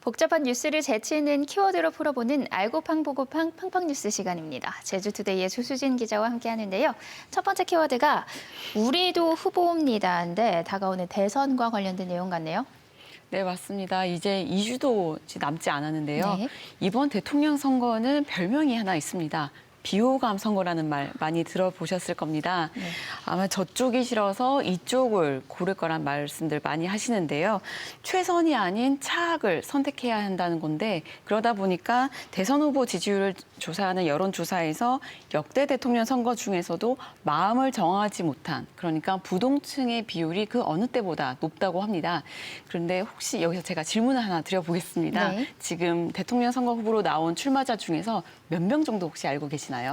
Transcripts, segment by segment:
복잡한 뉴스를 재치 있는 키워드로 풀어보는 알고팡 보고팡 팡팡 뉴스 시간입니다. 제주투데이의 조수진 기자와 함께하는데요. 첫 번째 키워드가 우리도 후보입니다인데 다가오는 대선과 관련된 내용 같네요. 네, 맞습니다. 이제 2주도 남지 않았는데요. 네. 이번 대통령 선거는 별명이 하나 있습니다. 비호감 선거라는 말 많이 들어보셨을 겁니다. 네. 아마 저쪽이 싫어서 이쪽을 고를 거란 말씀들 많이 하시는데요. 최선이 아닌 차악을 선택해야 한다는 건데 그러다 보니까 대선 후보 지지율을 조사하는 여론조사에서 역대 대통령 선거 중에서도 마음을 정하지 못한 그러니까 부동층의 비율이 그 어느 때보다 높다고 합니다. 그런데 혹시 여기서 제가 질문을 하나 드려보겠습니다. 네. 지금 대통령 선거 후보로 나온 출마자 중에서 몇 명 정도 혹시 알고 계시나요?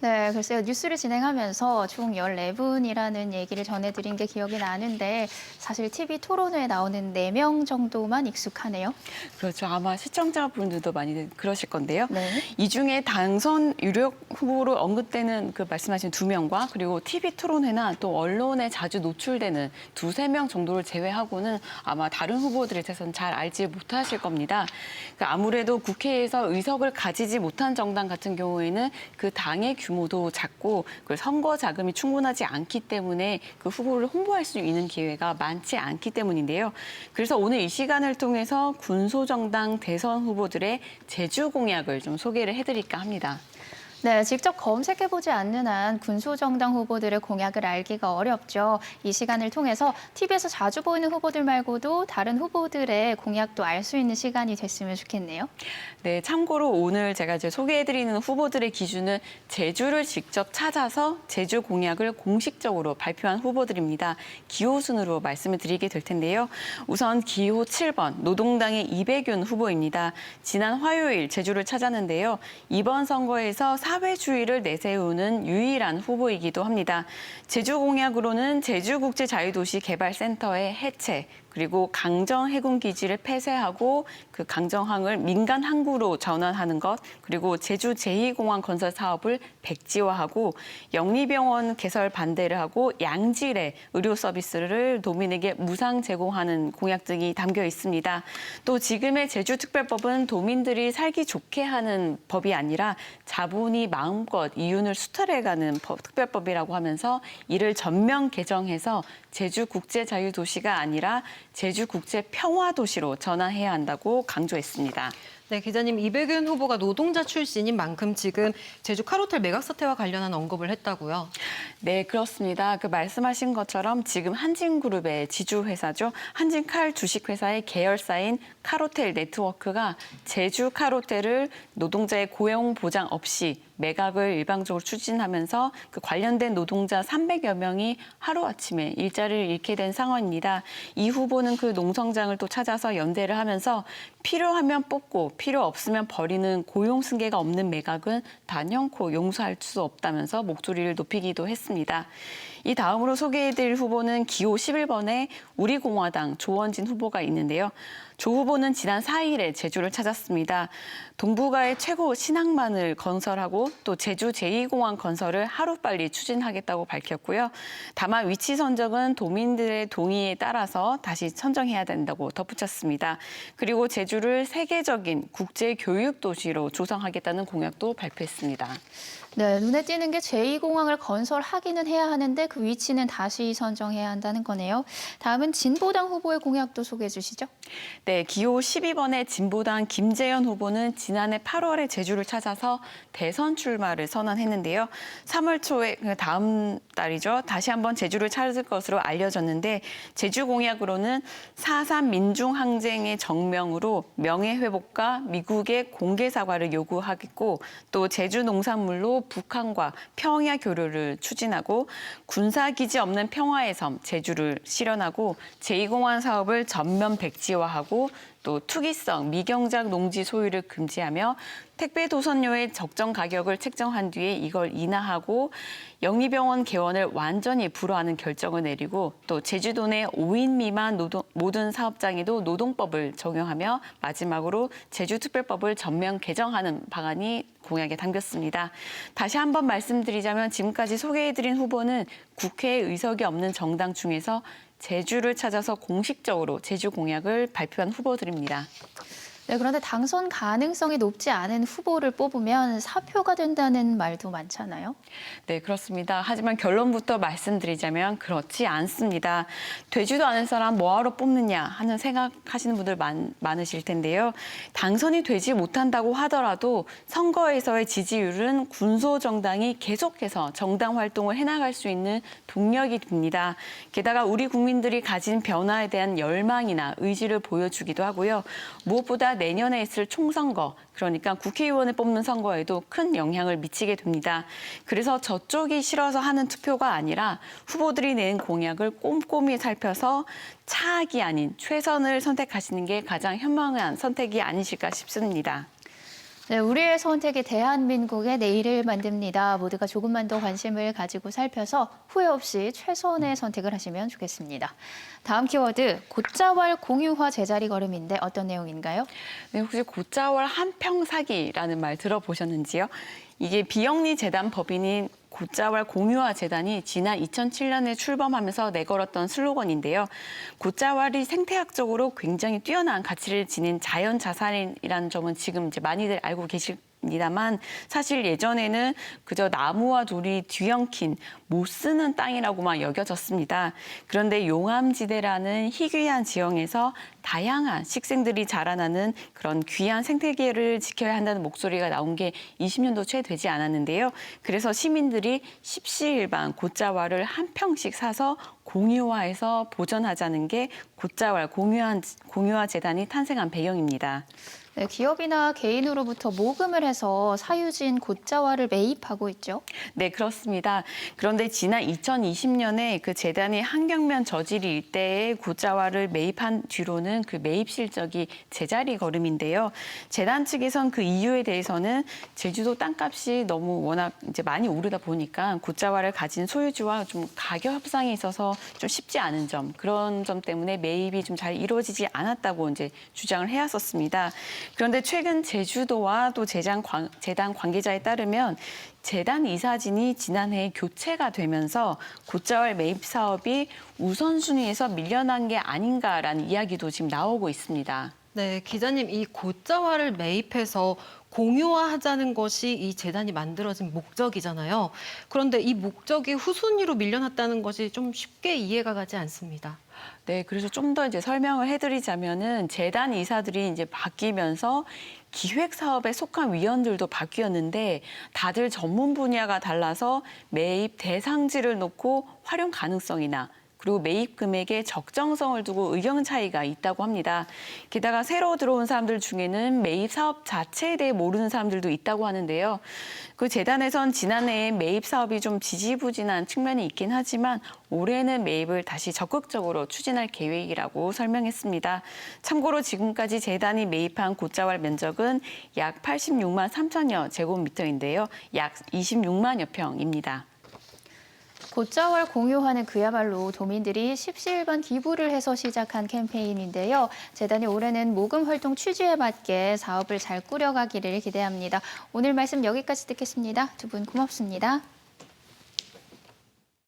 네, 글쎄요. 뉴스를 진행하면서 총 14분이라는 얘기를 전해드린 게 기억이 나는데 사실 TV 토론회에 나오는 4명 정도만 익숙하네요. 그렇죠. 아마 시청자분들도 많이 그러실 건데요. 네. 이 중에 당선 유력 후보로 언급되는 그 말씀하신 2명과 그리고 TV 토론회나 또 언론에 자주 노출되는 2~3명 정도를 제외하고는 아마 다른 후보들에 대해서는 잘 알지 못하실 겁니다. 그러니까 아무래도 국회에서 의석을 가지지 못한 정당 같은 경우에는 그 당의 규모도 작고 그 선거 자금이 충분하지 않기 때문에 그 후보를 홍보할 수 있는 기회가 많지 않기 때문인데요. 그래서 오늘 이 시간을 통해서 군소정당 대선 후보들의 제주 공약을 좀 소개를 해드릴까 합니다. 네, 직접 검색해보지 않는 한 군소정당 후보들의 공약을 알기가 어렵죠. 이 시간을 통해서 TV에서 자주 보이는 후보들 말고도 다른 후보들의 공약도 알 수 있는 시간이 됐으면 좋겠네요. 네, 참고로 오늘 제가 이제 소개해드리는 후보들의 기준은 제주를 직접 찾아서 제주 공약을 공식적으로 발표한 후보들입니다. 기호 순으로 말씀을 드리게 될 텐데요. 우선 기호 7번 노동당의 이배균 후보입니다. 지난 화요일 제주를 찾았는데요. 이번 선거에서 사회주의를 내세우는 유일한 후보이기도 합니다. 제주 공약으로는 제주국제자유도시 개발센터의 해체, 그리고 강정 해군기지를 폐쇄하고 그 강정항을 민간 항구로 전환하는 것, 그리고 제주 제2공항 건설 사업을 백지화하고 영리병원 개설 반대를 하고 양질의 의료 서비스를 도민에게 무상 제공하는 공약 등이 담겨 있습니다. 또 지금의 제주특별법은 도민들이 살기 좋게 하는 법이 아니라 자본이 마음껏 이윤을 수탈해가는 특별법이라고 하면서 이를 전면 개정해서 제주국제자유도시가 아니라 제주국제평화도시로 전환해야 한다고 강조했습니다. 네, 기자님, 이배균 후보가 노동자 출신인 만큼 지금 제주 카로텔 매각 사태와 관련한 언급을 했다고요? 네, 그렇습니다. 그 말씀하신 것처럼 지금 한진그룹의 지주회사죠. 한진칼 주식회사의 계열사인 카로텔 네트워크가 제주 카로텔을 노동자의 고용 보장 없이 매각을 일방적으로 추진하면서 그 관련된 노동자 300여 명이 하루아침에 일자리를 잃게 된 상황입니다. 이 후보는 그 농성장을 또 찾아서 연대를 하면서 필요하면 뽑고 필요 없으면 버리는 고용 승계가 없는 매각은 단연코 용서할 수 없다면서 목소리를 높이기도 했습니다. 이 다음으로 소개해드릴 후보는 기호 11번의 우리공화당 조원진 후보가 있는데요. 조 후보는 지난 4일에 제주를 찾았습니다. 동북아의 최고 신항만을 건설하고 또 제주 제2공항 건설을 하루빨리 추진하겠다고 밝혔고요. 다만 위치 선정은 도민들의 동의에 따라서 다시 선정해야 된다고 덧붙였습니다. 그리고 제주를 세계적인 국제교육도시로 조성하겠다는 공약도 발표했습니다. 네, 눈에 띄는 게 제2공항을 건설하기는 해야 하는데 그 위치는 다시 선정해야 한다는 거네요. 다음은 진보당 후보의 공약도 소개해 주시죠. 네, 기호 12번의 진보당 김재현 후보는 지난해 8월에 제주를 찾아서 대선 출마를 선언했는데요. 3월 초에 다음 달이죠. 다시 한번 제주를 찾을 것으로 알려졌는데 제주 공약으로는 4.3 민중항쟁의 정명으로 명예회복과 미국의 공개 사과를 요구하겠고 또 제주 농산물로 북한과 평야 교류를 추진하고 군사기지 없는 평화의 섬 제주를 실현하고 제2공항 사업을 전면 백지화하고 또 투기성 미경작 농지 소유를 금지하며 택배 도선료의 적정 가격을 책정한 뒤에 이걸 인하하고 영리병원 개원을 완전히 불허하는 결정을 내리고 또 제주도 내 5인 미만 모든 사업장에도 노동법을 적용하며 마지막으로 제주특별법을 전면 개정하는 방안이 공약에 담겼습니다. 다시 한번 말씀드리자면 지금까지 소개해드린 후보는 국회에 의석이 없는 정당 중에서 제주를 찾아서 공식적으로 제주 공약을 발표한 후보들입니다. 네, 그런데 당선 가능성이 높지 않은 후보를 뽑으면 사표가 된다는 말도 많잖아요. 네, 그렇습니다. 하지만 결론부터 말씀드리자면 그렇지 않습니다. 되지도 않은 사람 뭐하러 뽑느냐 하는 생각하시는 분들 많으실 텐데요. 당선이 되지 못한다고 하더라도 선거에서의 지지율은 군소정당이 계속해서 정당 활동을 해나갈 수 있는 동력이 됩니다. 게다가 우리 국민들이 가진 변화에 대한 열망이나 의지를 보여주기도 하고요. 무엇보다 내년에 있을 총선거, 그러니까 국회의원을 뽑는 선거에도 큰 영향을 미치게 됩니다. 그래서 저쪽이 싫어서 하는 투표가 아니라 후보들이 낸 공약을 꼼꼼히 살펴서 차악이 아닌 최선을 선택하시는 게 가장 현명한 선택이 아니실까 싶습니다. 네, 우리의 선택이 대한민국의 내일을 만듭니다. 모두가 조금만 더 관심을 가지고 살펴서 후회 없이 최선의 선택을 하시면 좋겠습니다. 다음 키워드, 곶자왈 공유화 제자리 걸음인데 어떤 내용인가요? 네, 혹시 곶자왈 한평 사기라는 말 들어보셨는지요? 이게 비영리 재단 법인인 곶자왈 공유화 재단이 지난 2007년에 출범하면서 내걸었던 슬로건인데요. 곶자왈이 생태학적으로 굉장히 뛰어난 가치를 지닌 자연 자산이라는 점은 지금 이제 많이들 알고 계십니다만 사실 예전에는 그저 나무와 돌이 뒤엉킨 못 쓰는 땅이라고만 여겨졌습니다. 그런데 용암지대라는 희귀한 지형에서 다양한 식생들이 자라나는 그런 귀한 생태계를 지켜야 한다는 목소리가 나온 게 20년도 채 되지 않았는데요. 그래서 시민들이 십시일반 곶자왈을 한 평씩 사서 공유화해서 보존하자는 게 곶자왈 공유화 재단이 탄생한 배경입니다. 네, 기업이나 개인으로부터 모금을 해서 사유지인 곶자왈을 매입하고 있죠. 네, 그렇습니다. 그런데 지난 2020년에 그 재단이 한경면 저지리 일대에 곶자왈을 매입한 뒤로는 그 매입 실적이 제자리 걸음인데요. 재단 측에선 그 이유에 대해서는 제주도 땅값이 너무 워낙 이제 많이 오르다 보니까 곶자왈을 가진 소유주와 좀 가격 협상이 있어서 좀 쉽지 않은 점, 그런 점 때문에 매입이 좀 잘 이루어지지 않았다고 이제 주장을 해왔었습니다. 그런데 최근 제주도와 또 재단 관계자에 따르면 재단 이사진이 지난해 교체가 되면서 곶자왈 매입 사업이 우선순위에서 밀려난 게 아닌가라는 이야기도 지금 나오고 있습니다. 네, 기자님, 이 곶자왈을 매입해서 공유화하자는 것이 이 재단이 만들어진 목적이잖아요. 그런데 이 목적이 후순위로 밀려났다는 것이 좀 쉽게 이해가 가지 않습니다. 네, 그래서 좀 더 이제 설명을 해드리자면은 재단 이사들이 이제 바뀌면서 기획 사업에 속한 위원들도 바뀌었는데 다들 전문 분야가 달라서 매입 대상지를 놓고 활용 가능성이나 그리고 매입 금액의 적정성을 두고 의견 차이가 있다고 합니다. 게다가 새로 들어온 사람들 중에는 매입 사업 자체에 대해 모르는 사람들도 있다고 하는데요. 그 재단에선 지난해에 매입 사업이 좀 지지부진한 측면이 있긴 하지만 올해는 매입을 다시 적극적으로 추진할 계획이라고 설명했습니다. 참고로 지금까지 재단이 매입한 곶자왈 면적은 약 86만 3천여 제곱미터인데요. 약 26만여 평입니다. 곶자왈 공유화는 그야말로 도민들이 십시일반 기부를 해서 시작한 캠페인인데요. 재단이 올해는 모금 활동 취지에 맞게 사업을 잘 꾸려가기를 기대합니다. 오늘 말씀 여기까지 듣겠습니다. 두 분 고맙습니다.